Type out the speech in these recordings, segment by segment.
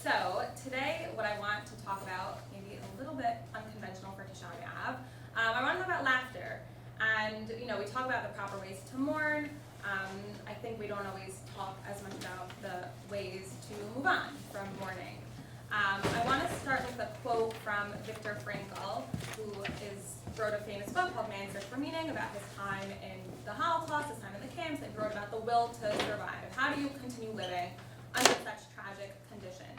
So today, what I want to talk about, maybe a little bit unconventional for Tish'a and BeAb, I want to talk about laughter. And we talk about the proper ways to mourn. I think we don't always talk as much about the ways to move on from mourning. I want to start with a quote from Viktor Frankl, who wrote a famous book called Man's Search for Meaning about his time in the Holocaust, his time in the camps, and wrote about the will to survive. How do you continue living under such tragic conditions?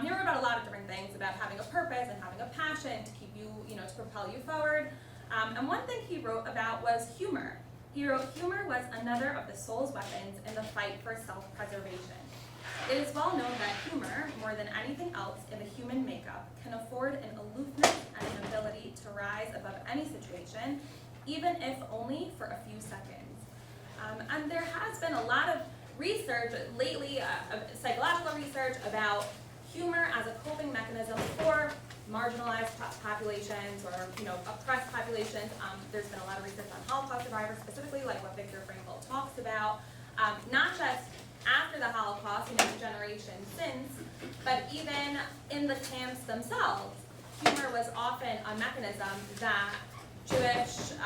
He wrote about a lot of different things, about having a purpose and having a passion to keep you, to propel you forward. And one thing he wrote about was humor. He wrote, "Humor was another of the soul's weapons in the fight for self-preservation. It is well known that humor, more than anything else in the human makeup, can afford an aloofness and an ability to rise above any situation, even if only for a few seconds." And there has been a lot of research lately, psychological research about humor as a coping mechanism for marginalized populations or oppressed populations. There's been a lot of research on Holocaust survivors, specifically like what Viktor Frankl talks about, not just after the Holocaust, the generation since, but even in the camps themselves. Humor was often a mechanism that Jews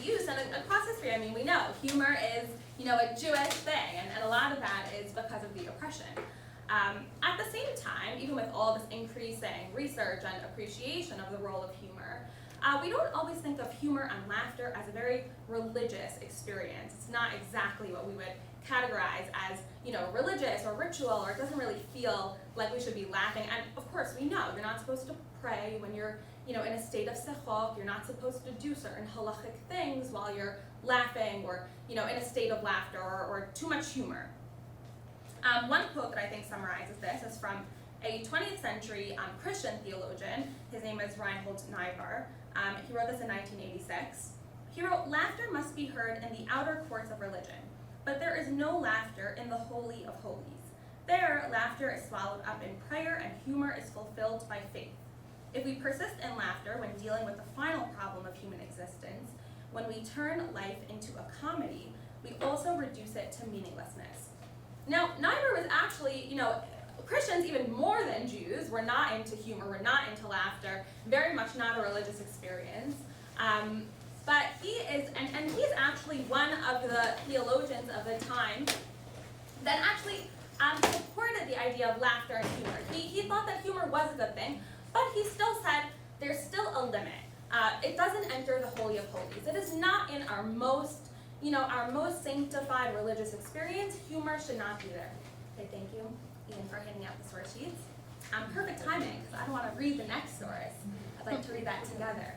used, and across history, we know humor is a Jewish thing, and a lot of that is because of the oppression. At the same time, even with all this increasing research and appreciation of the role of humor, we don't always think of humor and laughter as a very religious experience. It's not exactly what we would categorize as, religious or ritual, or it doesn't really feel like we should be laughing. And of course, we know you're not supposed to pray when you're, in a state of sechok. You're not supposed to do certain halachic things while you're laughing or, in a state of laughter or too much humor. One quote that I think summarizes this is from a 20th century Christian theologian. His name is Reinhold Niebuhr. He wrote this in 1986. He wrote, "Laughter must be heard in the outer courts of religion, but there is no laughter in the Holy of Holies. There, laughter is swallowed up in prayer and humor is fulfilled by faith. If we persist in laughter when dealing with the final problem of human existence, when we turn life into a comedy, we also reduce it to meaninglessness." Now, Niebuhr was actually, Christians, even more than Jews, were not into humor, were not into laughter, very much not a religious experience. But he is, and he's actually one of the theologians of the time that actually supported the idea of laughter and humor. He thought that humor was a good thing, but he still said there's still a limit. It doesn't enter the Holy of Holies. It is not in our most sanctified religious experience. Humor should not be there. Okay, thank you, Ian, for handing out the source sheets. Perfect timing, because I don't want to read the next source. I'd like to read that together.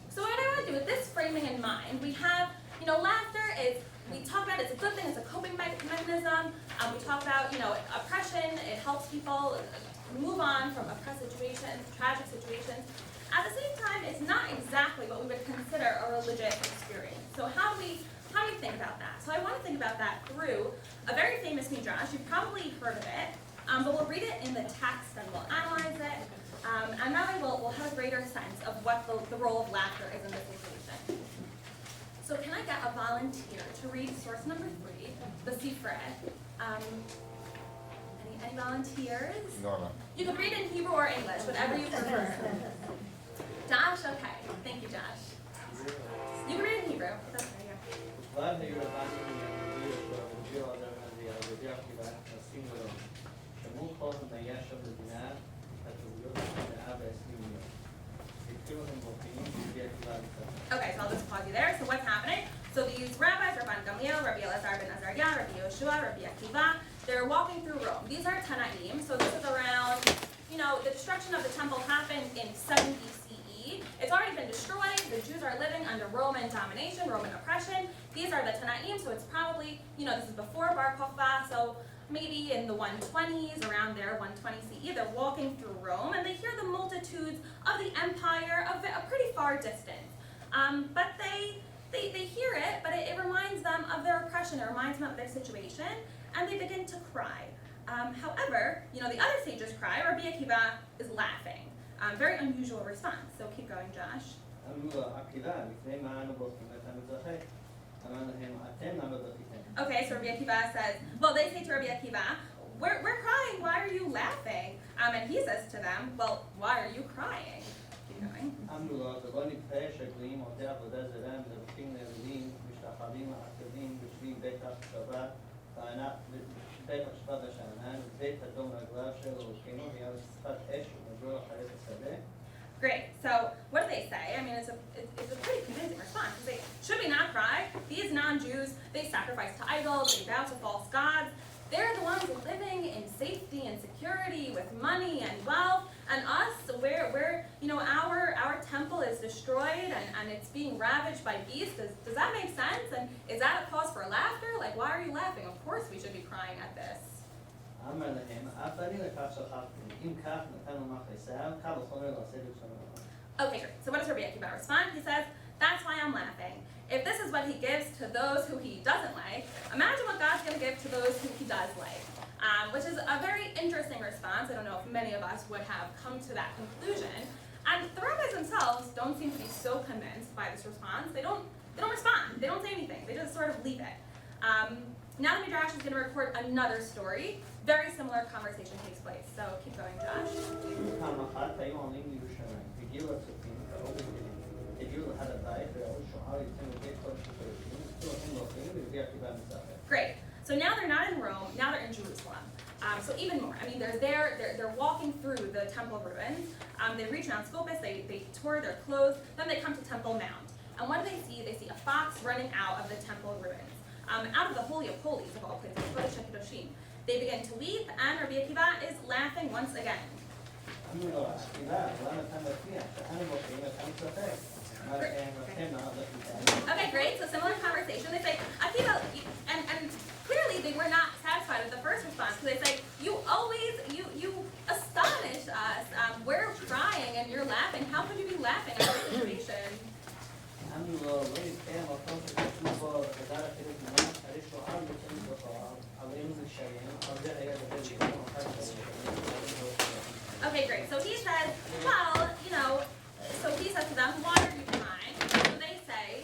So what I want to do with this framing in mind, we have, laughter is, we talk about it's a good thing, it's a coping mechanism. We talk about, oppression, it helps people move on from oppressed situations, tragic situations. At the same time, it's not exactly what we would consider a religious experience. So how do we think about that? So I want to think about that through a very famous midrash. You've probably heard of it, but we'll read it in the text and we'll analyze it, and that way we'll have a greater sense of what the role of laughter is in this situation. So can I get a volunteer to read source number 3, the Sifrei? Any volunteers? Norma. You can read in Hebrew or English, whatever you prefer. Josh, okay. Thank you, Josh. You can read in Hebrew. That's okay, Okay, so I'll just pause you there. So what's happening? So these rabbis, Rabbi Gamliel, Rabbi Elazar ben Azariah, Rabbi Yoshua, Rabbi Akiva, they're walking through Rome. These are Tanaim. So this is around, the destruction of the temple happened in 70 CE. It's already been destroyed. The Jews are living under Roman domination, Roman oppression. These are the Tanaim, so it's probably, this is before Bar Kokhba, so maybe in the 120s, around there, 120 CE. They're walking through Rome, and they hear the multitudes of the empire of a pretty far distance. But they hear it, but it reminds them of their oppression. It reminds them of their situation, and they begin to cry. However, the other sages cry. Rabbi Akiva is laughing. Very unusual response. So keep going, Josh. Okay, so Rabbi Akiva says, well, they say to Rabbi Akiva, we're crying, why are you laughing? And he says to them, well, why are you crying? Keep going. Great. So what do they say? I mean, it's a pretty convincing response. They say, should we not cry? These non-Jews, they sacrifice to idols, they bow to false gods. They're the ones living in safety and security with money and wealth. And us, we're our temple is destroyed and it's being ravaged by beasts. Does that make sense? And is that a cause for laughter? Like, why are you laughing? Of course we should be crying at this. Okay, great. So what does Rabbi Akiva respond? He says, that's why I'm laughing. If this is what he gives to those who he doesn't like, imagine what God's going to give to those who he does like. Which is a very interesting response. I don't know if many of us would have come to that conclusion. And the rabbis themselves don't seem to be so convinced by this response. They don't respond. They don't say anything. They just sort of leave it. Now the Midrash is going to record another story. Very similar conversation takes place. So keep going, Josh. Great. So now they're not in Rome. Now they're in Jerusalem. So even more. I mean, they're walking through the temple ruins. They reach Mount Scopus. They tour their clothes. Then they come to Temple Mount. And what do they see? They see a fox running out of the temple ruins. Out of the Holy of Holies of all places, Kodesh HaKadoshim. They begin to weep, and Rabbi Akiva is laughing once again. Okay, great. So similar conversation. They say, Akiva, and clearly they were not satisfied with the first response. So they say, you astonish us. We're crying and you're laughing. How could you be laughing at this situation? Okay, great. So he says, well, so he says to them, why are you crying? So they say,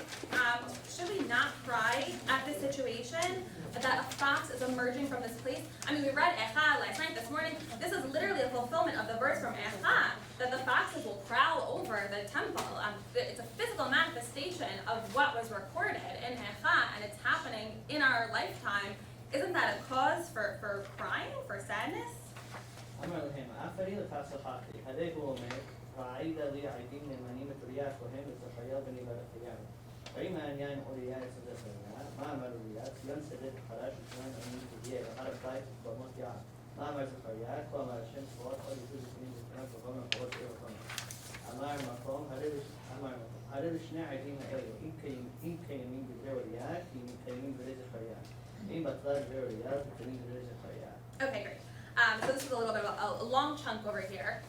should we not cry at this situation that a fox is emerging from this place? I mean, we read Echa last night, this morning. This is literally a fulfillment of the verse from Echa, that the foxes will prowl over the temple. It's a physical manifestation of what was recorded in Echa, and it's happening in our lifetime. Isn't that a cause for crying, for sadness? Okay, great. So this is a little bit of a long chunk over here.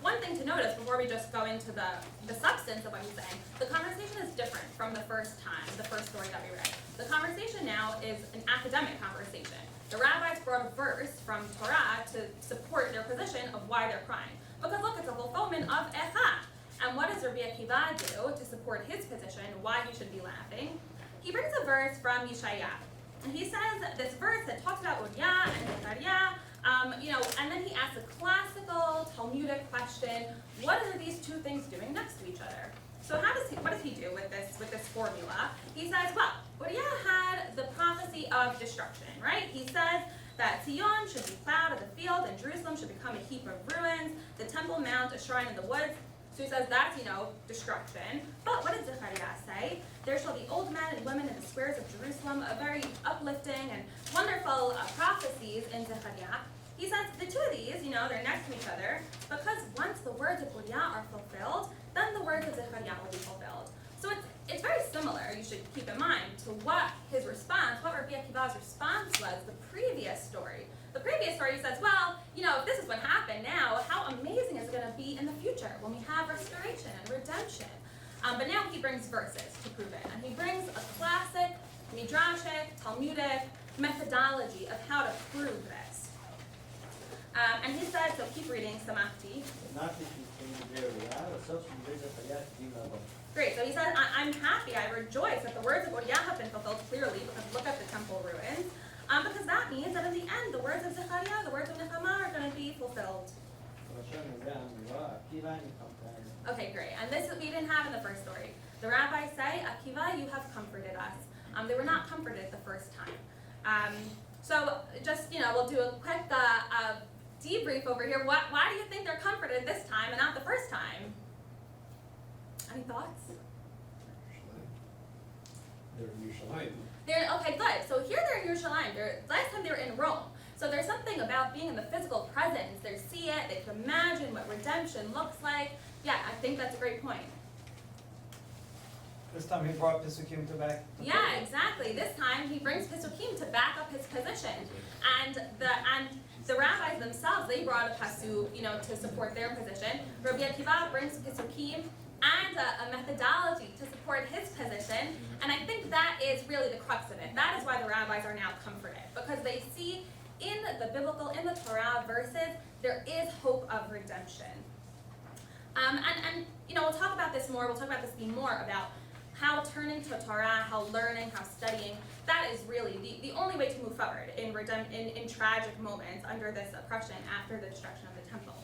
One thing to notice before we just go into the substance of what he's saying, the conversation is different from the first story that we read. The conversation now is an academic conversation. The rabbis brought a verse from Torah to support their position of why they're crying. Because look, it's a fulfillment of Echa. And what does Rabbi Akiva do to support his position, why he should be laughing? He brings a verse from Yeshaya. And he says this verse that talks about Uriah and Zechariah, and then he asks a classical Talmudic question: what are these two things doing next to each other? So what does he do with this formula? He says, well, Uriah had the prophecy of destruction, right? He says that Zion should be plowed as a field, and Jerusalem should become a heap of ruins, the Temple Mount a shrine in the woods. So he says that's, destruction. But what does Zechariah say? There shall be old men and women in the squares of Jerusalem, a very uplifting and wonderful prophecies in Zechariah. He says the two of these, they're next to each other, because once the words of Uriah are fulfilled, then the words of Zechariah will be fulfilled. So it's very similar, you should keep in mind, to what Rabbi Akiva's response was the previous story. The previous story says, well, if this is what happened now, how amazing is it going to be in the future when we have restoration and redemption? But now he brings verses to prove it. And he brings a classic, midrashic, Talmudic methodology of how to prove this. And he said, so keep reading, Samachti. Great, so he says, I'm happy, I rejoice that the words of Uriah have been fulfilled clearly, because look at the temple ruins. Because that that means that in the end, the words of Zechariah, the words of Nehemiah are going to be fulfilled. Okay, great. And this we didn't have in the first story. The rabbis say, Akiva, you have comforted us. They were not comforted the first time. So just, we'll do a quick debrief over here. Why do you think they're comforted this time and not the first time? Any thoughts? They're in Yerushalayim. Okay, good. So here they're in Yerushalayim. Last time they were in Rome. So there's something about being in the physical presence. They see it. They can imagine what redemption looks like. Yeah, I think that's a great point. This time he brought Pisukim to back. Yeah, exactly. This time he brings Pisukim to back up his position. And the rabbis themselves, they brought a Pasuk, to support their position. Rabbi Akiva brings Pisukim and a methodology to support his position. And I think that is really the crux of it. That is why the rabbis are now comforted. Because they see in the Torah verses, there is hope of redemption. And we'll talk about this more. We'll talk about this more about how turning to Torah, how learning, how studying, that is really the only way to move forward in tragic moments under this oppression after the destruction of the temple.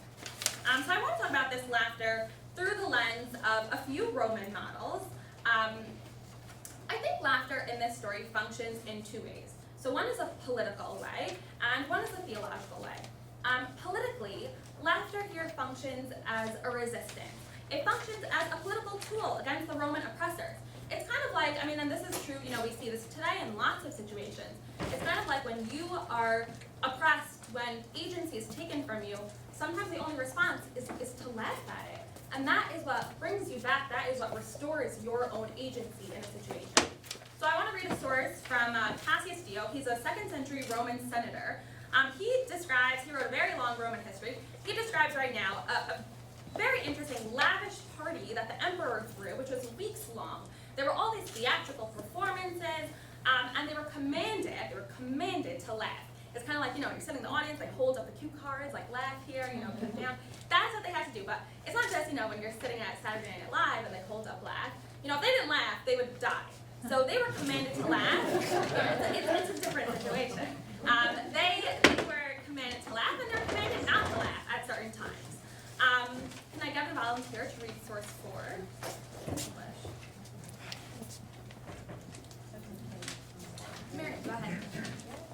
So I want to talk about this laughter through the lens of a few Roman models. I think laughter in this story functions in two ways. So one is a political way, and one is a theological way. Politically, laughter here functions as a resistance. It functions as a political tool against the Roman oppressors. It's kind of like, and this is true, we see this today in lots of situations. It's kind of like when you are oppressed, when agency is taken from you, sometimes the only response is to laugh at it. And that is what brings you back, that is what restores your own agency in a situation. So I want to read a source from Cassius Dio. He's a 2nd century Roman senator. He wrote a very long Roman history. He describes right now a very interesting, lavish party that the emperor threw, which was weeks long. There were all these theatrical performances, and they were commanded to laugh. It's kind of like, you're sitting in the audience, like hold up the cue cards, like laugh here, put it down. That's what they had to do. But it's not just, when you're sitting at Saturday Night Live and they hold up laugh. If they didn't laugh, they would die. So they were commanded to laugh. It's a different situation. They were commanded to laugh, and they're commanded not to laugh at certain times. Can I get a volunteer to read source 4? English. Miriam, go ahead.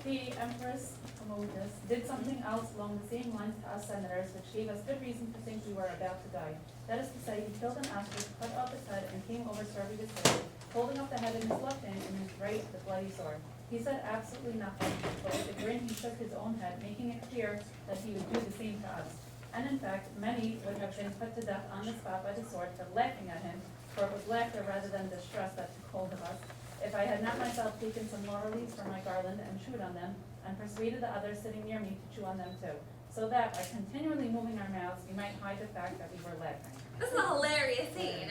The Empress Commodus did something else along the same lines to us senators, which gave us good reason to think we were about to die. That is to say, he killed an ostrich, cut off his head, and came over Servius' sword, holding up the head in his left hand and his right the bloody sword. He said absolutely nothing, but with a grin he shook his own head, making it clear that he would do the same to us. And in fact, many would have been put to death on the spot by the sword for laughing at him, for it was laughter rather than distress that took hold of us. If I had not myself taken some laurel leaves from my garland and chewed on them, and persuaded the others sitting near me to chew on them too, so that by continually moving our mouths we might hide the fact that we were laughing. This is a hilarious scene.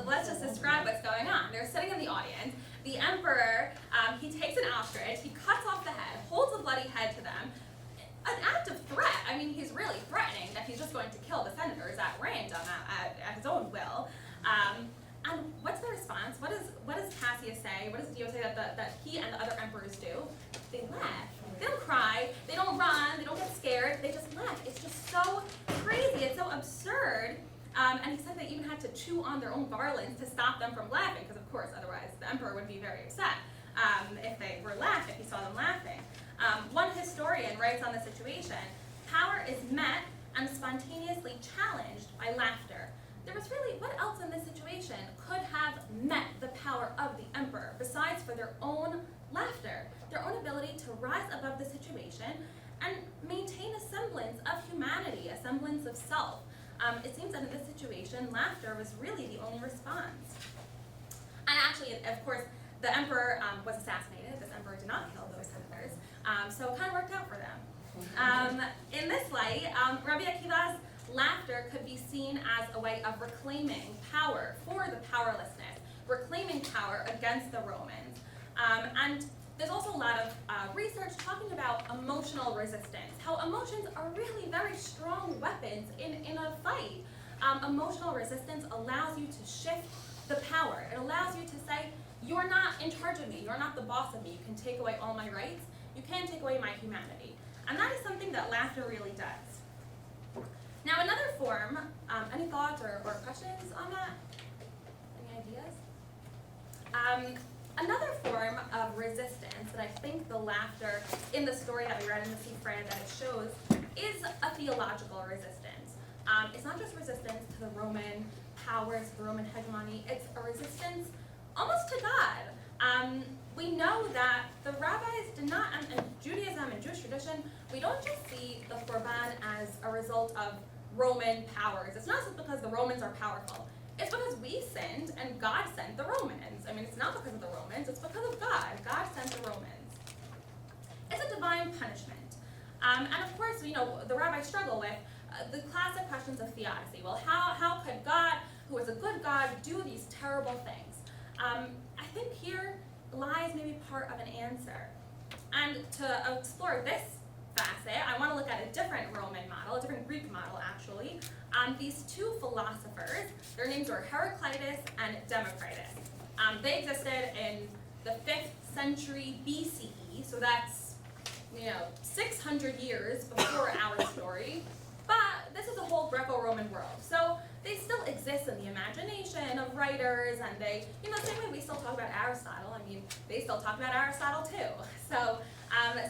Let's just describe what's going on. They're sitting in the audience. The emperor, he takes an ostrich, he cuts off the head, holds the bloody head to them. An act of threat. He's really threatening that he's just going to kill the senators at random, at his own will. And what's the response? What does Cassius say? What does Dio say that he and the other emperors do? They laugh. They don't cry. They don't run. They don't get scared. They just laugh. It's just so crazy. It's so absurd. And he said they even had to chew on their own garlands to stop them from laughing, because of course, otherwise the emperor would be very upset if they were laughing, if he saw them laughing. One historian writes on the situation, power is met and spontaneously challenged by laughter. There was really, what else in this situation could have met the power of the emperor besides for their own laughter, their own ability to rise above the situation and maintain a semblance of humanity, a semblance of self. It seems that in this situation, laughter was really the only response. And actually, of course, the emperor was assassinated. This emperor did not kill those senators, so it kind of worked out for them. In this light, Rabbi Akiva's laughter could be seen as a way of reclaiming power for the powerlessness, reclaiming power against the Romans. And there's also a lot of research talking about emotional resistance, how emotions are really very strong weapons in a fight. Emotional resistance allows you to shift the power. It allows you to say, you're not in charge of me, you're not the boss of me, you can take away all my rights. You can't take away my humanity. And that is something that laughter really does. Now another form, any thoughts or questions on that? Any ideas? Another form of resistance that I think the laughter in the story that we read in the Sifra that it shows is a theological resistance. It's not just resistance to the Roman powers, the Roman hegemony, it's a resistance almost to God. We know that the rabbis did not, in Judaism and Jewish tradition, we don't just see the Korban as a result of Roman powers. It's not just because the Romans are powerful. It's because we sinned and God sent the Romans. I mean, it's not because of the Romans, it's because of God. God sent the Romans. It's a divine punishment. And of course, the rabbis struggle with the classic questions of theodicy. Well, how could God, who is a good God, do these terrible things? I think here lies maybe part of an answer. And to explore this facet, I want to look at a different Roman model, a different Greek model actually. These two philosophers, their names were Heraclitus and Democritus. They existed in the 5th century BCE, so that's 600 years before our story. But this is a whole Greco-Roman world, so they still exist in the imagination of writers, and they, the same way we still talk about Aristotle. I mean, they still talk about Aristotle too. So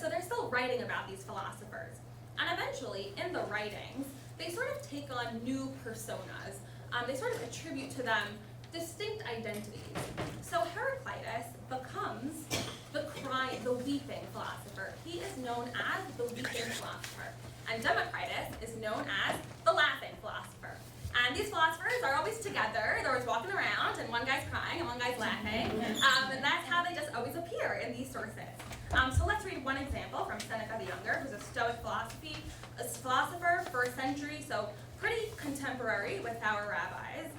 they're still writing about these philosophers. And eventually, in the writings, they sort of take on new personas. They sort of attribute to them distinct identities. So Heraclitus becomes the weeping philosopher. He is known as the weeping philosopher. And Democritus is known as the laughing philosopher. And these philosophers are always together. They're always walking around, and one guy's crying and one guy's laughing. And that's how they just always appear in these sources. So let's read one example from Seneca the Younger, who's a Stoic philosopher, 1st century, so pretty contemporary with our rabbis.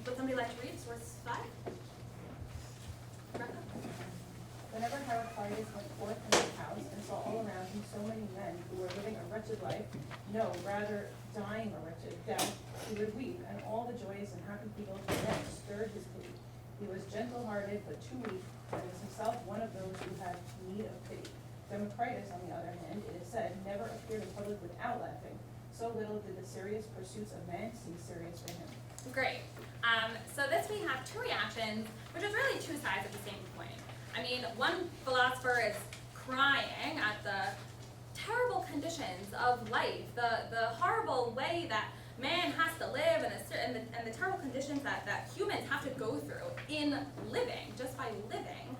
Would somebody like to read source 5? Whenever Heraclitus went forth from his house and saw all around him so many men who were living a wretched life, no, rather dying a wretched death, he would weep, and all the joyous and happy people of the land stirred his pity. He was gentle-hearted, but too weak, and was himself one of those who had need of pity. Democritus, on the other hand, it is said, never appeared in public without laughing. So little did the serious pursuits of man seem serious for him. Great. So this we have two reactions, which is really two sides of the same coin. I mean, one philosopher is crying at the terrible conditions of life, the horrible way that man has to live, and the terrible conditions that humans have to go through in living, just by living.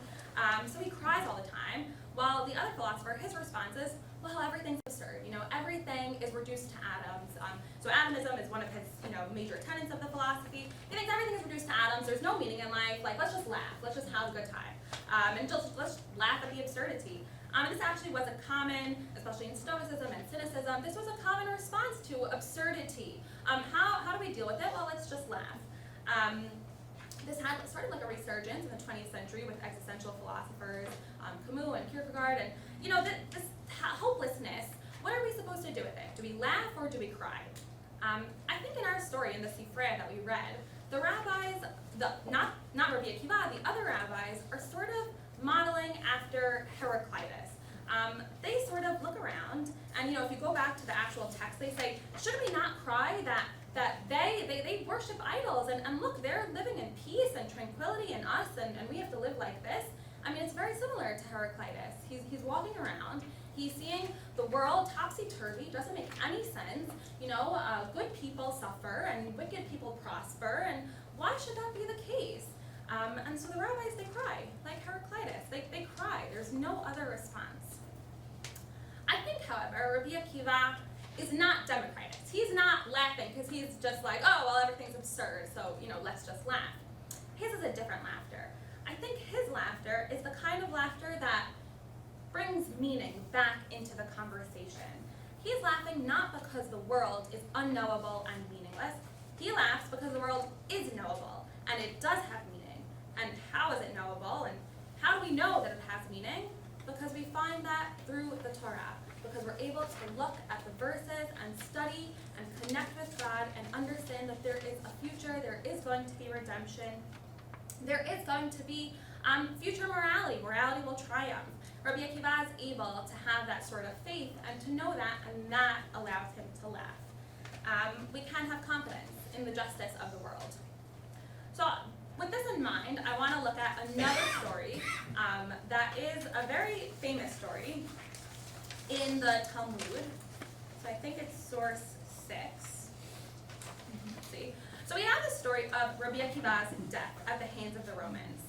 So he cries all the time, while the other philosopher, his response is, well, everything's absurd. Everything is reduced to atoms. So atomism is one of his, major tenets of the philosophy. He thinks everything is reduced to atoms. There's no meaning in life. Like, let's just laugh. Let's just have a good time. And let's laugh at the absurdity. This actually was a common, especially in Stoicism and Cynicism, this was a common response to absurdity. How do we deal with it? Well, let's just laugh. This had sort of like a resurgence in the 20th century with existential philosophers, Camus and Kierkegaard, and this hopelessness. What are we supposed to do with it? Do we laugh or do we cry? I think in our story, in the Sifra that we read, the rabbis, not Rabbi Akiva, the other rabbis, are sort of modeling after Heraclitus. They sort of look around, and if you go back to the actual text, they say, should we not cry that they worship idols, and look, they're living in peace and tranquility, and us, and we have to live like this? I mean, it's very similar to Heraclitus. He's walking around, he's seeing the world topsy-turvy, doesn't make any sense. Good people suffer, and wicked people prosper, and why should that be the case? And so the rabbis, they cry, like Heraclitus. They cry. There's no other response. I think, however, Rabbi Akiva is not Democritus. He's not laughing because he's just like, oh, well, everything's absurd, so, let's just laugh. His is a different laughter. I think his laughter is the kind of laughter that brings meaning back into the conversation. He's laughing not because the world is unknowable and meaningless. He laughs because the world is knowable, and it does have meaning. And how is it knowable? And how do we know that it has meaning? Because we find that through the Torah. Because we're able to look at the verses and study and connect with God and understand that there is a future, there is going to be redemption, there is going to be future morality. Morality will triumph. Rabbi Akiva is able to have that sort of faith and to know that, and that allows him to laugh. We can have confidence in the justice of the world. So with this in mind, I want to look at another story that is a very famous story in the Talmud. So I think it's source 6. Let's see. So we have the story of Rabbi Akiva's death at the hands of the Romans.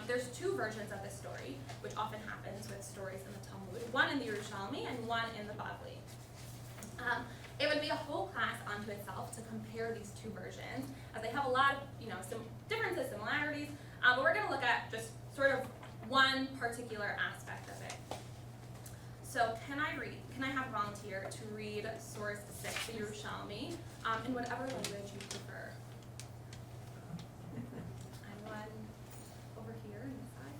There's 2 versions of this story, which often happens with stories in the Talmud, one in the Yerushalmi and one in the Bavli. It would be a whole class unto itself to compare these 2 versions, as they have a lot of, some differences, similarities, but we're going to look at just sort of one particular aspect of it. So can I have a volunteer to read source 6, the Yerushalmi, in whatever language you prefer? Anyone over here on this side?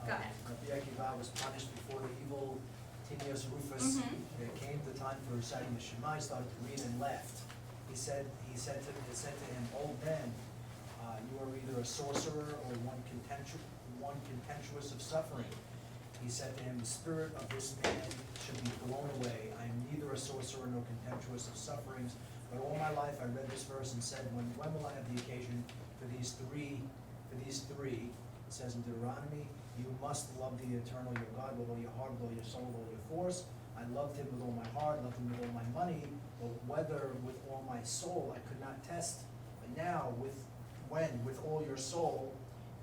Go ahead. Rabbi Akiva was punished before the evil Tinius Rufus. It came the time for reciting the Shema. He started to read and left. It said to him, "Old man, you are either a sorcerer or one contemptuous of suffering." He said to him, "The spirit of this man should be blown away. I am neither a sorcerer nor contemptuous of sufferings, but all my life I read this verse and said, when will I have the occasion for these three? It says in Deuteronomy, you must love the eternal your God with all your heart, with all your soul, with all your force. I loved him with all my heart, loved him with all my money, but whether with all my soul I could not test. But now, when with all your soul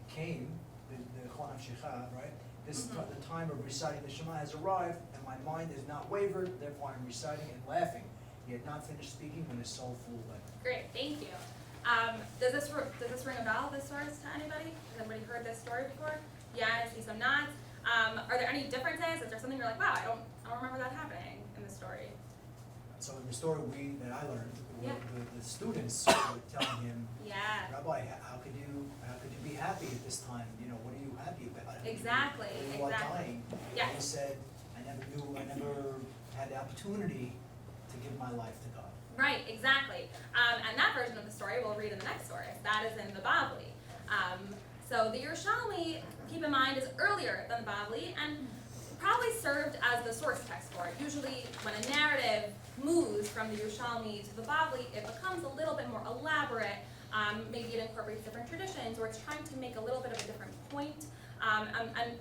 came the Tish'a, right? The time of reciting the Shema has arrived, and my mind is not wavered. Therefore, I'm reciting and laughing. He had not finished speaking when his soul flew away." Great, thank you. Does this ring a bell, this source, to anybody? Has anybody heard this story before? Yeah, I see some nods. Are there any differences? Is there something you're like, wow, I don't remember that happening in the story? So in the story that I learned, Yeah. the students were telling him, Yeah. "Rabbi, how could you be happy at this time? What are you happy about? Exactly, You are exactly. dying." Yeah. And he said, I never had the opportunity to give my life to God. Right, exactly. And that version of the story we'll read in the next story. That is in the Bavli. So the Yerushalmi, keep in mind, is earlier than the Bavli and probably served as the source text for it. Usually when a narrative moves from the Yerushalmi to the Bavli, it becomes a little bit more elaborate. Maybe it incorporates different traditions, or it's trying to make a little bit of a different point. And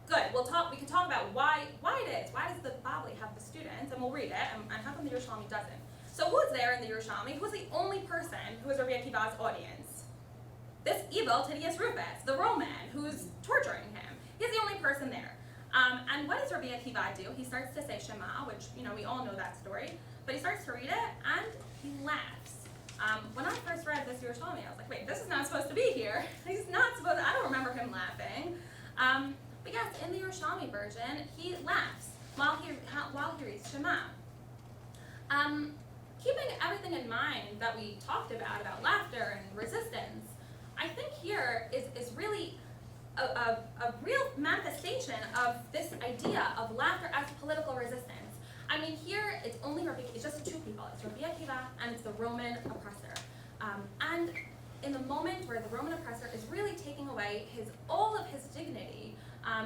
good, we can talk about why it is. Why does the Bavli have the students? And we'll read it, and how come the Yerushalmi doesn't? So who's there in the Yerushalmi? Who's the only person who is Rabbi Akiva's audience? This evil Tinius Rufus, the Roman, who's torturing him. He's the only person there. And what does Rabbi Akiva do? He starts to say Shema, which, we all know that story. But he starts to read it, and he laughs. When I first read this Yerushalmi, I was like, wait, this is not supposed to be here. I don't remember him laughing. But yes, in the Yerushalmi version, he laughs while he reads Shema. Keeping everything in mind that we talked about laughter and resistance, I think here is really a real manifestation of this idea of laughter as political resistance. I mean, here it's just 2 people. It's Rabbi Akiva and it's the Roman oppressor. And in the moment where the Roman oppressor is really taking away all of his dignity,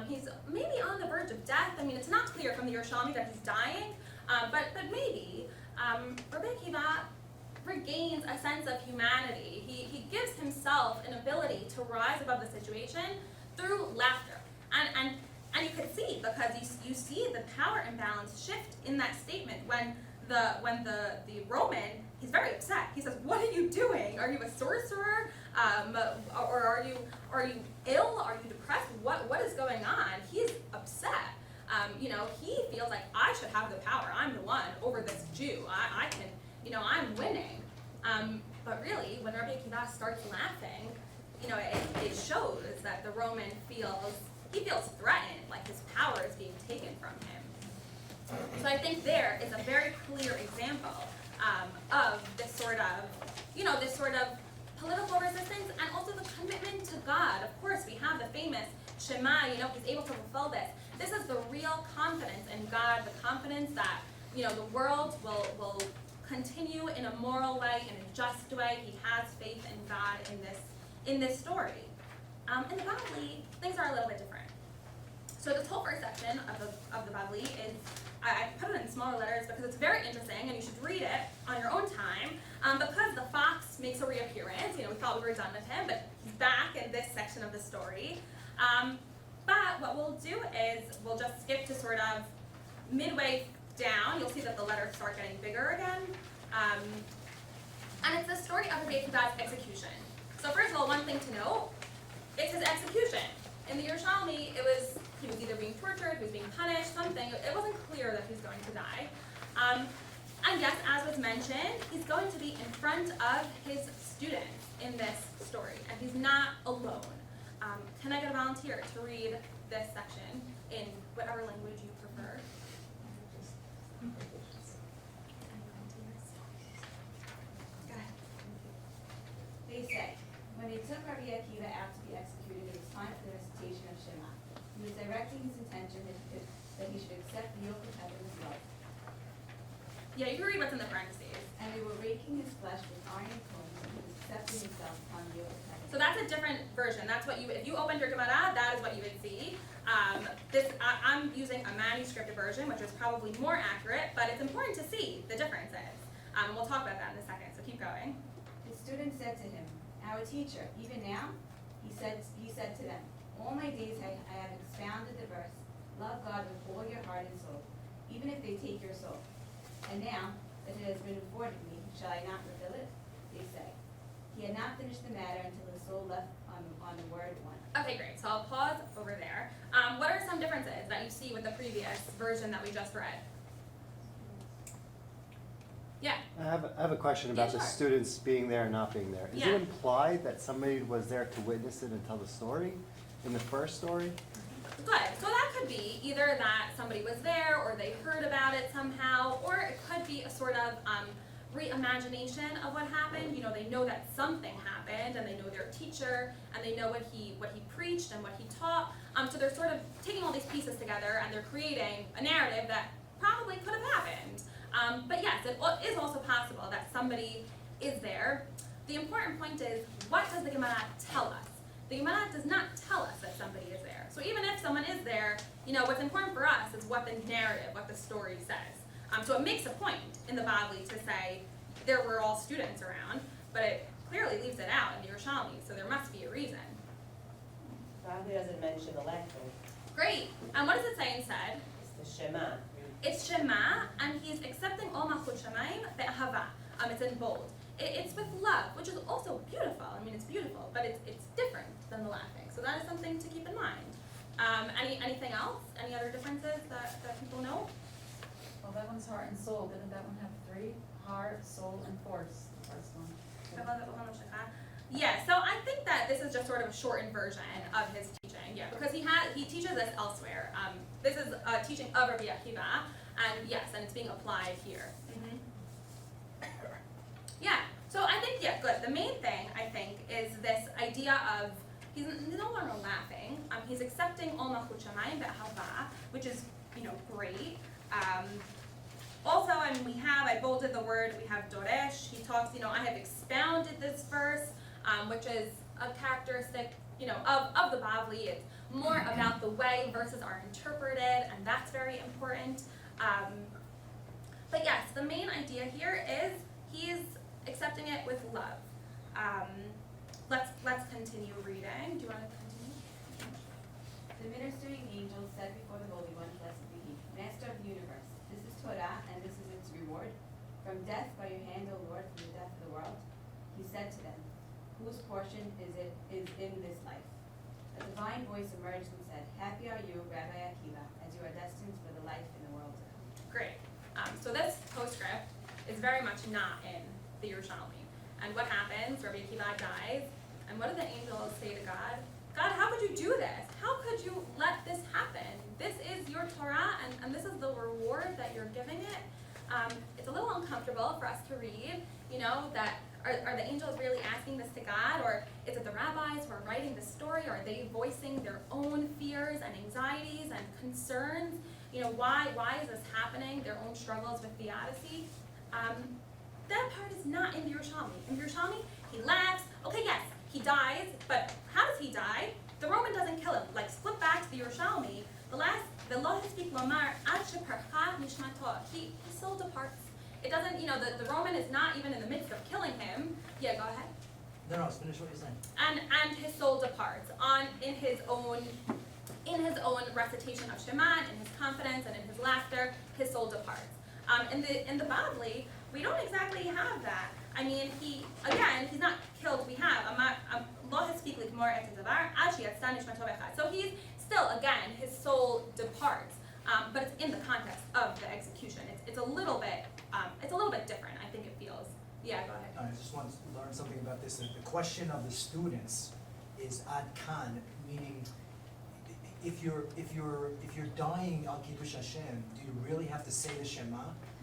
he's maybe on the verge of death. I mean, it's not clear from the Yerushalmi that he's dying, but maybe Rabbi Akiva regains a sense of humanity. He gives himself an ability to rise above the situation through laughter. And you can see, because you see the power imbalance shift in that statement when the Roman, he's very upset. He says, "What are you doing? Are you a sorcerer? Or are you ill? Are you depressed? What is going on?" He's upset. He feels like I should have the power. I'm the one over this Jew. I can, I'm winning. But really, when Rabbi Akiva starts laughing, it shows that the Roman feels threatened, like his power is being taken from him. So I think there is a very clear example of this sort of political resistance and also the commitment to God. Of course, we have the famous Shema, he's able to fulfill this. This is the real confidence in God, the confidence that, the world will continue in a moral way, in a just way. He has faith in God in this story. In the Bavli, things are a little bit different. So this whole first section of the Bavli is, I put it in smaller letters because it's very interesting and you should read it on your own time. Because the fox makes a reappearance, we thought we were done with him, but he's back in this section of the story. But what we'll do is we'll just skip to sort of midway down. You'll see that the letters start getting bigger again. And it's the story of Rabbi Akiva's execution. So first of all, one thing to note, it's his execution. In the Yerushalmi, he was either being tortured, he was being punished, something. It wasn't clear that he was going to die. And yes, as was mentioned, he's going to be in front of his students in this story, and he's not alone. Can I get a volunteer to read this section in whatever language you prefer? Go ahead. They say, when they took Rabbi Akiva out to be executed, it was time for the recitation of Shema. He was directing his intention that he should accept the yoke of heaven as well. Yeah, you can read what's in the parentheses. And they were raking his flesh with iron combs, and he was accepting himself upon the yoke of heaven. So that's a different version. That's what if you opened your Gemara, that is what you would see. I'm using a manuscript version, which is probably more accurate, but it's important to see the differences. And we'll talk about that in a second, so keep going. The student said to him, "Our teacher, even now?" He said to them, "All my days I have expounded the verse, love God with all your heart and soul, even if they take your soul. And now that it has been afforded me, shall I not fulfill it?" They say. He had not finished the matter until his soul left on the word one. Okay, great. So I'll pause over there. What are some differences that you see with the previous version that we just read? Yeah. I have a question about Yeah, the sure. students being there and not being there. Is Yeah. it implied that somebody was there to witness it and tell the story in the first story? Good. So that could be either that somebody was there or they heard about it somehow, or it could be a sort of reimagination of what happened. They know that something happened and they know their teacher and they know what he preached and what he taught. So they're sort of taking all these pieces together and they're creating a narrative that probably could have happened. But yes, it is also possible that somebody is there. The important point is, what does the Gemara tell us? The Gemara does not tell us that somebody is there. So even if someone is there, what's important for us is what the narrative, what the story says. So it makes a point in the Bavli to say there were all students around, but it clearly leaves it out in the Yerushalmi, so there must be a reason. Probably doesn't mention the laughing. Great. And what does it say instead? It's the Shema. It's Shema, and he's accepting all Malchut Shamayim be'ahava. It's in bold. It's with love, which is also beautiful. It's beautiful, but it's different than the laughing. So that is something to keep in mind. Anything else? Any other differences that people know? Well, that one's heart and soul. Didn't that one have three? Heart, soul, and force, the first one. Yeah, so I think that this is just sort of a shortened version of his teaching. Yeah, because he teaches this elsewhere. This is a teaching of Rabbi Akiva, and yes, and it's being applied here. Yeah, so I think, yeah, good. The main thing, I think, is this idea of he's no longer laughing. He's accepting Ol Malchut Shamayim be'ahava, which is, great. Also, I bolded the word, we have Doresh. He talks, I have expounded this verse, which is a characteristic, of the Bavli. It's more about the way verses are interpreted, and that's very important. But yes, the main idea here is he's accepting it with love. Let's continue reading. Do you want to continue? The ministering angel said before the Holy One, blessed be he, Master of the universe. This is Torah, and this is its reward. From death by your hand, O Lord, from the death of the world. He said to them, whose portion is in this life? A divine voice emerged and said, happy are you, Rabbi Akiva, as you are destined for the life in the world to come. Great. So this postscript is very much not in the Yerushalmi. And what happens? Rabbi Akiva dies, and what do the angels say to God? God, how could you do this? How could you let this happen? This is your Torah, and this is the reward that you're giving it. It's a little uncomfortable for us to read, that are the angels really asking this to God, or is it the rabbis who are writing the story, or are they voicing their own fears and anxieties and concerns? Why is this happening? Their own struggles with theodicy. That part is not in the Yerushalmi. In the Yerushalmi, he laughs. Okay, yes, he dies, but how does he die? The Roman doesn't kill him. Flip back to the Yerushalmi. The V'lo histik lomar ad sheparcha nishmato. His soul departs. It doesn't, the Roman is not even in the midst of killing him. Yeah, go ahead. No, finish what you're saying. And his soul departs in his own recitation of Shema, in his confidence and in his laughter, his soul departs. In the Bavli, we don't exactly have that. I mean, he's not killed. We have lo histik ligmor et hadavar ad sheyatzah nishmato b'echad. So he's still, again, his soul departs, but it's in the context of the execution. It's a little bit different. I think it feels. Yeah, go ahead. I just want to learn something about this. The question of the students is ad kan, meaning if you're dying al kiddush Hashem, do you really have to say the Shema?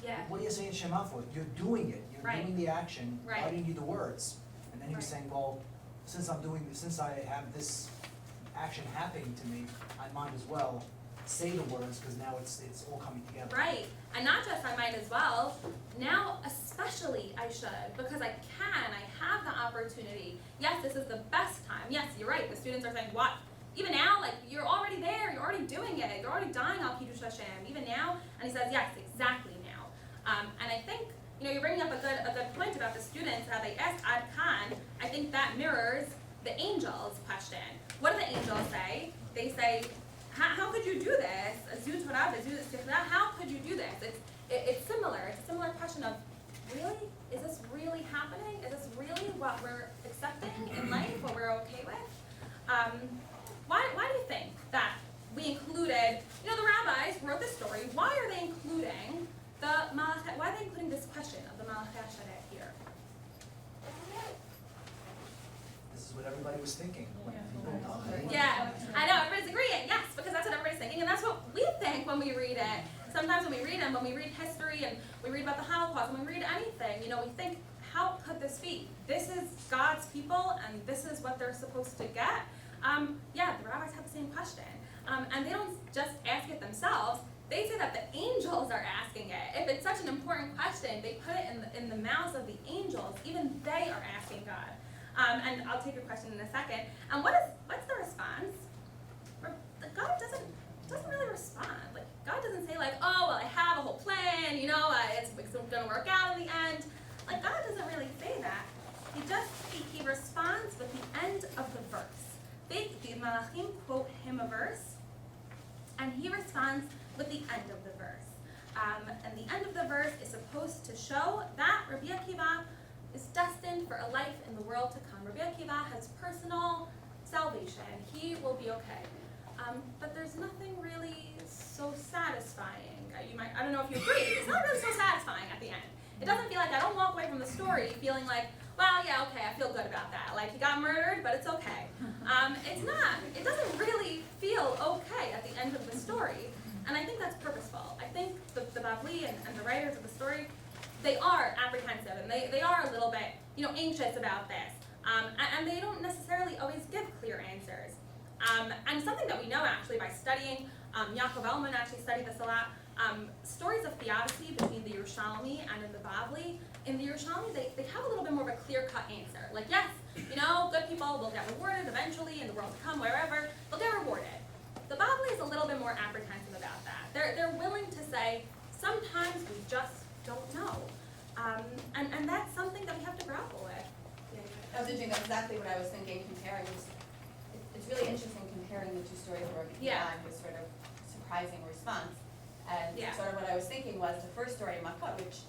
Yeah. What are you saying Shema for? You're doing it. You're Right. doing the action. Right. Why do you need the words? And then he was Right. saying, well, since I have this action happening to me, I might as well say the words because now it's all coming together. Right, and not just I might as well, now especially I should, because I have the opportunity. Yes, this is the best time. Yes, you're right, the students are saying, what? Even now, like, you're already there, you're already doing it, you're already dying al kiddush Hashem, even now? And he says, yes, exactly now. And I think, you're bringing up a good point about the students, how they ask ad kan. I think that mirrors the angels' question. What do the angels say? They say, how could you do this? How could you do this? It's similar. It's a similar question of, really? Is this really happening? Is this really what we're accepting in life, what we're okay with? Why do you think that we included, the rabbis wrote this story. Why are they including why are they including this question of the Malachei Ashereh here? This is what everybody was thinking when people died. Yeah, I know, everybody's agreeing, yes, because that's what everybody's thinking, and that's what we think when we read it. Sometimes when we read them, when we read history and we read about the Holocaust, when we read anything, we think, how could this be? This is God's people, and this is what they're supposed to get. The rabbis have the same question. And they don't just ask it themselves, they say that the angels are asking it. If it's such an important question, they put it in the mouths of the angels, even they are asking God. And I'll take your question in a second. And what's the response? God doesn't really respond. Like, God doesn't say like, oh, well, I have a whole plan, it's gonna work out in the end. Like, God doesn't really say that. He responds with the end of the verse. The Malachim quote him a verse, and he responds with the end of the verse. And the end of the verse is supposed to show that Rabbi Akiva is destined for a life in the world to come. Rabbi Akiva has personal salvation. He will be okay. But there's nothing really so satisfying. I don't know if you agree, it's not really so satisfying at the end. It doesn't feel like, I don't walk away from the story feeling like, well, yeah, okay, I feel good about that. Like, he got murdered, but it's okay. It's not. It doesn't really feel okay at the end of the story. And I think that's purposeful. I think the Bavli and the writers of the story, they are apprehensive and they are a little bit, anxious about this. And they don't necessarily always give clear answers. And something that we know actually by studying, Yaakov Elman actually studied this a lot, stories of theodicy between the Yerushalmi and in the Bavli. In the Yerushalmi, they have a little bit more of a clear-cut answer. Like, yes, good people will get rewarded eventually in the world to come, wherever, they'll get rewarded. The Bavli is a little bit more apprehensive about that. They're willing to say, sometimes we just don't know. And that's something that we have to grapple with. I was thinking that's exactly what I was thinking, comparing. It's really interesting comparing the two stories of Rabbi Yeah. and his sort of surprising response. And Yeah. sort of what I was thinking was the first story in Makot, which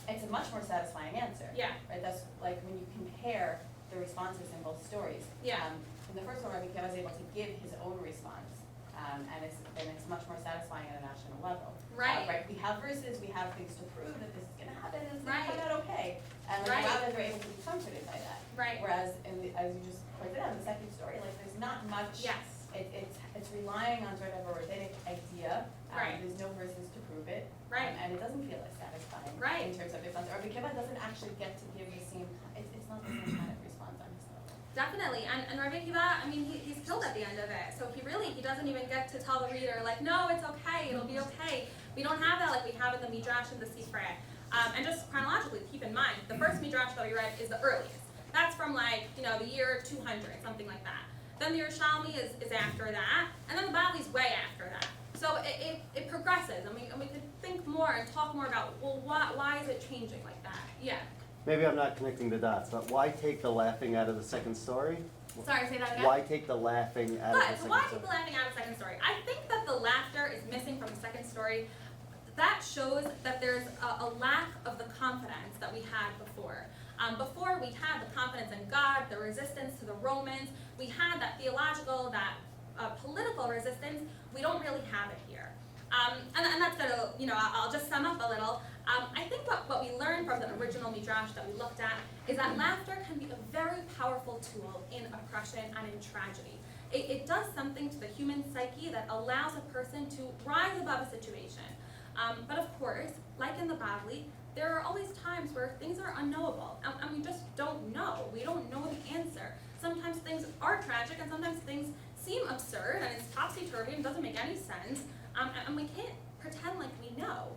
it's a much more satisfying answer. Yeah. Right? That's like when you compare the responses in both stories. Yeah. In the first one, Rabbi Akiva was able to give his own response, and it's much more satisfying at a national level. Right. Right. We have verses, we have things to prove that this is going to happen, and it's going Right. to come out okay. And Right. like, rabbis are able to be comforted by that. Right. Whereas, as you just pointed out, in the second story, like there's not much. Yes. It's relying on sort of a rabbinic idea. Right. There's no verses to prove it. Right. And it doesn't feel as satisfying. Right. In terms of response. Or Akiva doesn't actually get to give the same. It's not the same kind of response on his level. Definitely, and Rabbi Akiva, he's killed at the end of it, so he doesn't even get to tell the reader, like, no, it's okay, it'll be okay. We don't have that like we have in the Midrash and the Sifrei. And just chronologically, keep in mind, the first Midrash that we read is the earliest. That's from the year 200, something like that. Then the Yerushalmi is after that, and then the Bavli's way after that. so it progresses, and we could think more and talk more about, well, why is it changing like that? Yeah. Maybe I'm not connecting the dots, but why take the laughing out of the second story? Sorry, say that again? Why take the laughing out of the Good, so second why story? people laughing out of the second story? I think that the laughter is missing from the second story. That shows that there's a lack of the confidence that we had before. Before we had the confidence in God, the resistance to the Romans, we had that theological, that political resistance. We don't really have it here. And that's gonna, I'll just sum up a little. I think what we learned from the original Midrash that we looked at is that laughter can be a very powerful tool in oppression and in tragedy. It does something to the human psyche that allows a person to rise above a situation. But of course, like in the Bavli, there are always times where things are unknowable, and we just don't know. We don't know the answer. Sometimes things are tragic, and sometimes things seem absurd, and it's topsy-turvy and doesn't make any sense, and we can't pretend like we know.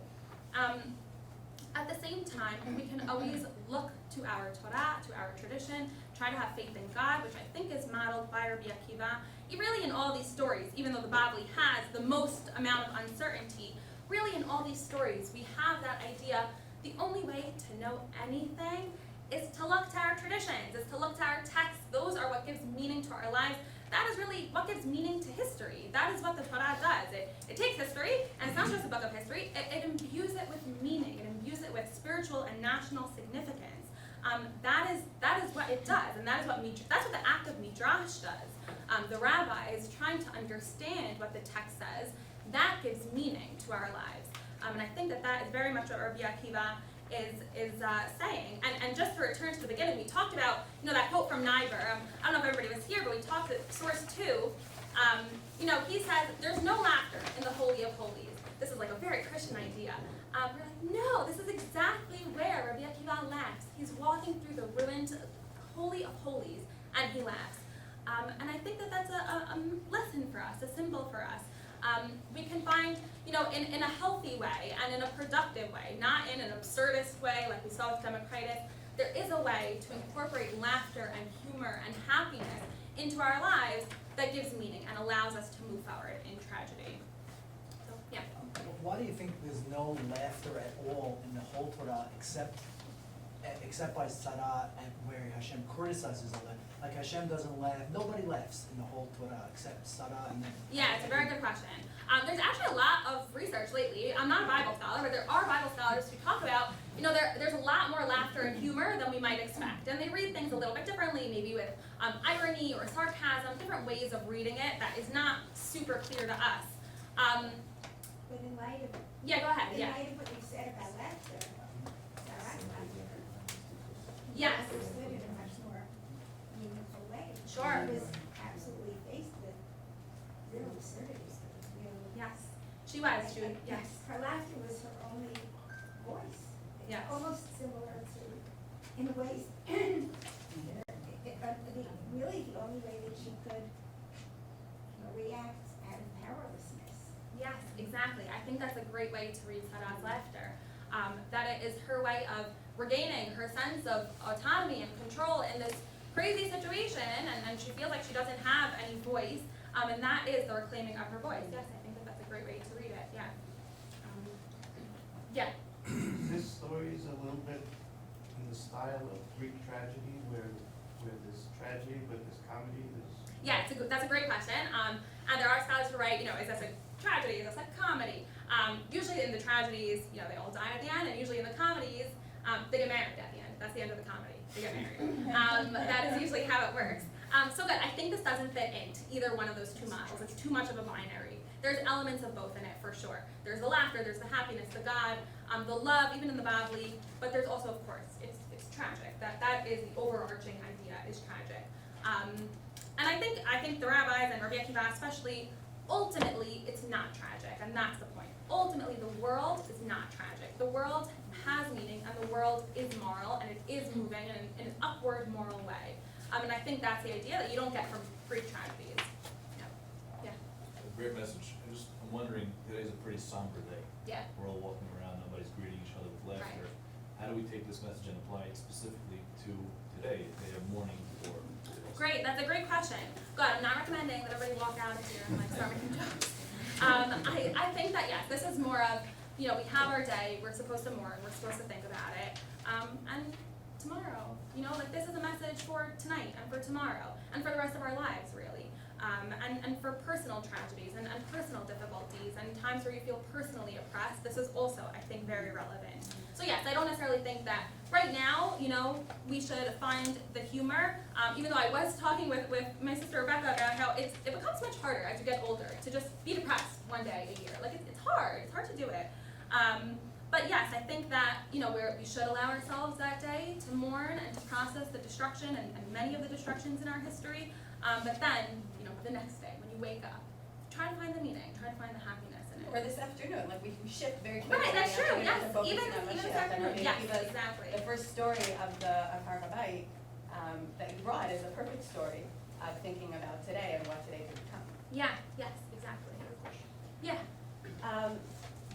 At the same time, we can always look to our Torah, to our tradition, try to have faith in God, which I think is modeled by Rabbi Akiva. Really in all these stories, even though the Bavli has the most amount of uncertainty, really in all these stories, we have that idea, the only way to know anything is to look to our traditions, is to look to our texts. Those are what gives meaning to our lives. That is really what gives meaning to history. That is what the Torah does. It takes history, and it's not just a book of history, it imbues it with meaning, it imbues it with spiritual and national significance. That is what it does, and that's what the act of Midrash does. The Rabbi is trying to understand what the text says. That gives meaning to our lives. And I think that is very much what Rabbi Akiva is saying. And just to return to the beginning, we talked about, that quote from Niebuhr. I don't know if everybody was here, but we talked at source 2. He says, there's no laughter in the Holy of Holies. This is like a very Christian idea. We're like, no, this is exactly where Rabbi Akiva laughs. He's walking through the ruined Holy of Holies, and he laughs. And I think that that's a lesson for us, a symbol for us. We can find, in a healthy way and in a productive way, not in an absurdist way like we saw with Democritus. There is a way to incorporate laughter and humor and happiness into our lives that gives meaning and allows us to move forward in tragedy. So, yeah. Why do you think there's no laughter at all in the whole Torah except by Tzara, and where Hashem criticizes the laugh? Like Hashem doesn't laugh, nobody laughs in the whole Torah except Tzara and then. Yeah, it's a very good question. There's actually a lot of research lately. I'm not a Bible scholar, but there are Bible scholars who talk about, there's a lot more laughter and humor than we might expect. And they read things a little bit differently, maybe with irony or sarcasm, different ways of reading it that is not super clear to us. But in light of, Yeah, go ahead, in yeah. light of what you said about laughter, Sarah's laughter, Yes, understood in a much more meaningful way. Sure. She was absolutely faced with real absurdities, yes. She was, yes. Her laughter was her only voice. It's Yes. almost similar to, in ways, really the only way that she could react out of powerlessness. Yes, exactly. I think that's a great way to read Sarah's laughter. That it is her way of regaining her sense of autonomy and control in this crazy situation, and she feels like she doesn't have any voice, and that is the reclaiming of her voice. Yes, I think that's a great way to read it, yeah. Yeah. This story is a little bit in the style of Greek tragedy, where there's tragedy, but there's comedy, Yeah, that's a great question. And there are scholars who write, is this a tragedy, is this a comedy? Usually in the tragedies, they all die at the end, and usually in the comedies, they get married at the end. That's the end of the comedy. They get married. That is usually how it works. So good. I think this doesn't fit into either one of those two models. It's too much of a binary. There's elements of both in it, for sure. There's the laughter, there's the happiness, the God, the love, even in the Bavli, but there's also, of course, it's tragic. That is the overarching idea, is tragic. And I think the rabbis and Rabbi Akiva especially, ultimately, it's not tragic, and that's the point. Ultimately, the world is not tragic. The world has meaning, and the world is moral, and it is moving in an upward moral way. And I think that's the idea that you don't get from Greek tragedies. Yeah. Great message. I'm wondering, today's a pretty somber day. Yeah. We're all walking around, nobody's greeting each other with laughter. Right. How do we take this message and apply it specifically to today, a day of mourning for? Great, that's a great question. Good, I'm not recommending that everybody walk out of here and start making jokes. I think that, yes, this is more of, we have our day, we're supposed to mourn, we're supposed to think about it. And tomorrow, this is a message for tonight and for tomorrow and for the rest of our lives, really. And for personal tragedies and personal difficulties and times where you feel personally oppressed, this is also, I think, very relevant. So yes, I don't necessarily think that right now, we should find the humor, even though I was talking with my sister Rebecca about how it becomes much harder as you get older to just be depressed one day a year. It's hard to do it. But yes, I think that, we should allow ourselves that day to mourn and to process the destruction and many of the destructions in our history. But then, the next day when you wake up, try to find the meaning, try to find the happiness in it. Or this afternoon, we shift very quickly. Right, that's true, yes, even this this afternoon, yes, exactly. The first story of our Rabbi that you brought is a perfect story of thinking about today and what today could become. Yeah, yes, exactly. Yeah.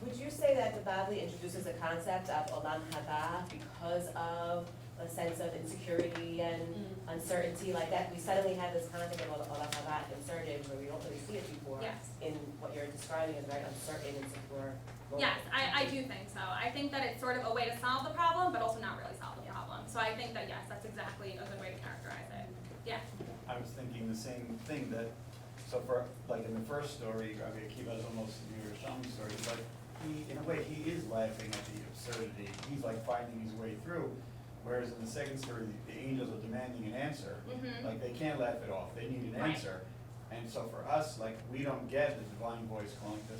Would you say that the Bible introduces the concept of olam haba because of a sense of insecurity and uncertainty like that? We suddenly have this concept of olam haba inserted where we don't really see it before. Yes. In what you're describing as very uncertain, insecure. Yes, I do think so. I think that it's sort of a way to solve the problem, but also not really solve the problem. So I think that, yes, that's exactly a good way to characterize it. Yeah. I was thinking the same thing, that, so for, in the first story, Rabbi Akiva is almost a New Yerushalmi story, but in a way, he is laughing at the absurdity. He's finding his way through, whereas in the second story, the angels are demanding an answer. Mm-hmm. They can't laugh it off, they need an Right. answer. And so for us, we don't get the divine voice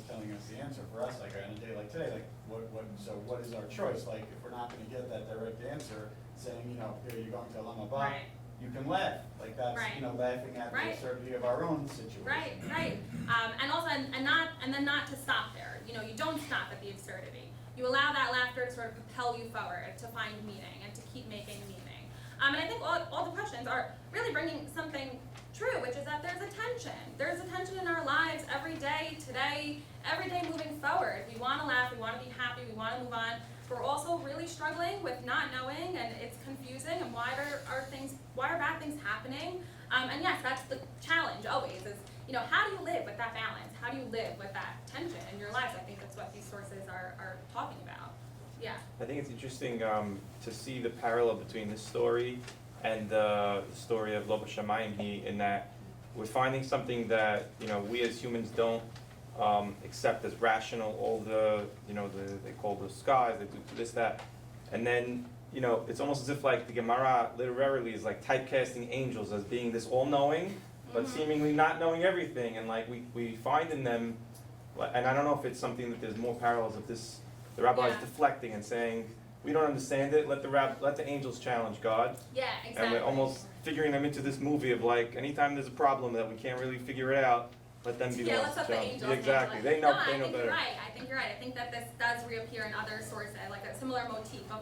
telling us the answer. For us, on a day like today, what is our choice? If we're not gonna get that direct answer, saying, here, you're going to Olam Haba, Right. you can laugh. That's, Right. laughing at Right. the absurdity of our own situation. Right. And also, and then not to stop there. You don't stop at the absurdity. You allow that laughter to sort of propel you forward, to find meaning and to keep making meaning. And I think all the questions are really bringing something true, which is that there's a tension. There's a tension in our lives every day, today, every day moving forward. We want to laugh, we want to be happy, we want to move on. We're also really struggling with not knowing, and it's confusing, and why are bad things happening? And yes, that's the challenge always, is, how do you live with that balance? How do you live with that tension in your lives? I think that's what these sources are talking about. Yeah. I think it's interesting to see the parallel between this story and the story of Lo B'Shamayim, in that we're finding something that we as humans don't accept as rational. All they call the skies, they do this, that, and then it's almost as if the Gemara literally is typecasting angels as being this all-knowing, but seemingly not knowing everything, and we find in them, and I don't know if it's something that there's more parallels of this. The rabbi is deflecting and saying, we don't understand it. Let the angels challenge God. Yeah, exactly. And we're almost figuring them into this movie of anytime there's a problem that we can't really figure it out, let them be the ones let's to let the challenge. angels Exactly. handle it. They know I think better. You're right. I think you're right. I think that this does reappear in other sources, a similar motif of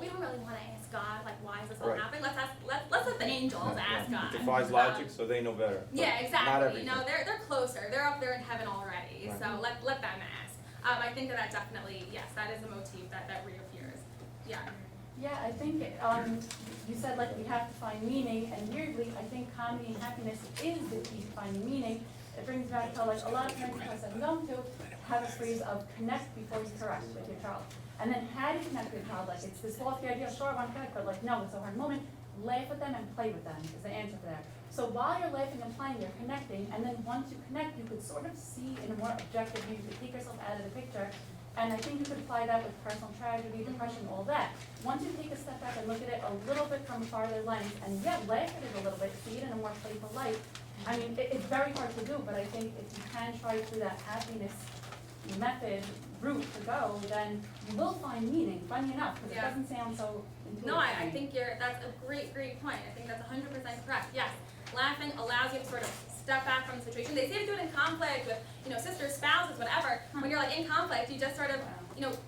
we don't really want to ask God, why is this all Right. happening? Let's let the angels ask God. It defies logic, so they know better. But Yeah, Not exactly. everything. They're closer. They're up there in heaven already. Right. So let them ask. I think that definitely, yes, that is a motif that reappears. Yeah. Yeah, I think, you said we have to find meaning, and weirdly, I think comedy and happiness is the key to finding meaning. It brings back how a lot of times class I'm going to have a phrase of connect before you correct with your child. And then how do you connect with your child? It's this lofty idea, sure, I want to connect, but no, it's a hard moment. Laugh with them and play with them is the answer for that. So while you're laughing and playing, you're connecting, and then once you connect, you could sort of see in a more objective view, you could take yourself out of the picture. And I think you could apply that with personal tragedy, depression, all that. Once you take a step back and look at it a little bit from a farther lens, and laugh at it a little bit, see it in a more playful light. I mean, it's very hard to do, but I think if you can try through that happiness method route to go, then you will find meaning, funny enough, because it doesn't sound so intuitive. No, I think that's a great point. I think that's 100% correct. Yes, laughing allows you to sort of step back from the situation. They say to do it in conflict with, sisters, spouses, whatever. When you're in conflict, you just sort of,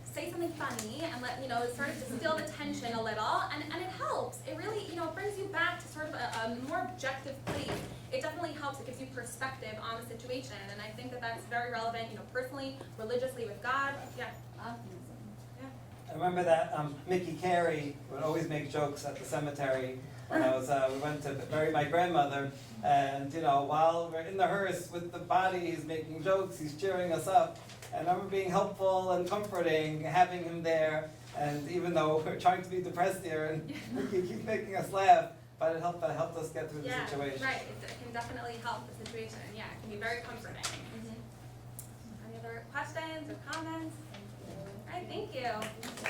say something funny and let, sort of distill the tension a little, and it helps. It really, brings you back to sort of a more objective place. It definitely helps. It gives you perspective on the situation, and I think that that's very relevant, personally, religiously with God. Yeah. I remember that Mickey Carey would always make jokes at the cemetery when we went to bury my grandmother, and while we're in the hearse with the body, he's making jokes, he's cheering us up, and I remember being helpful and comforting, having him there, and even though we're trying to be depressed here, and he keeps making us laugh, but it helped us get through the Yeah, situation. right, it can definitely help the situation, yeah, it can be very comforting. Any other questions or comments? All right, thank you.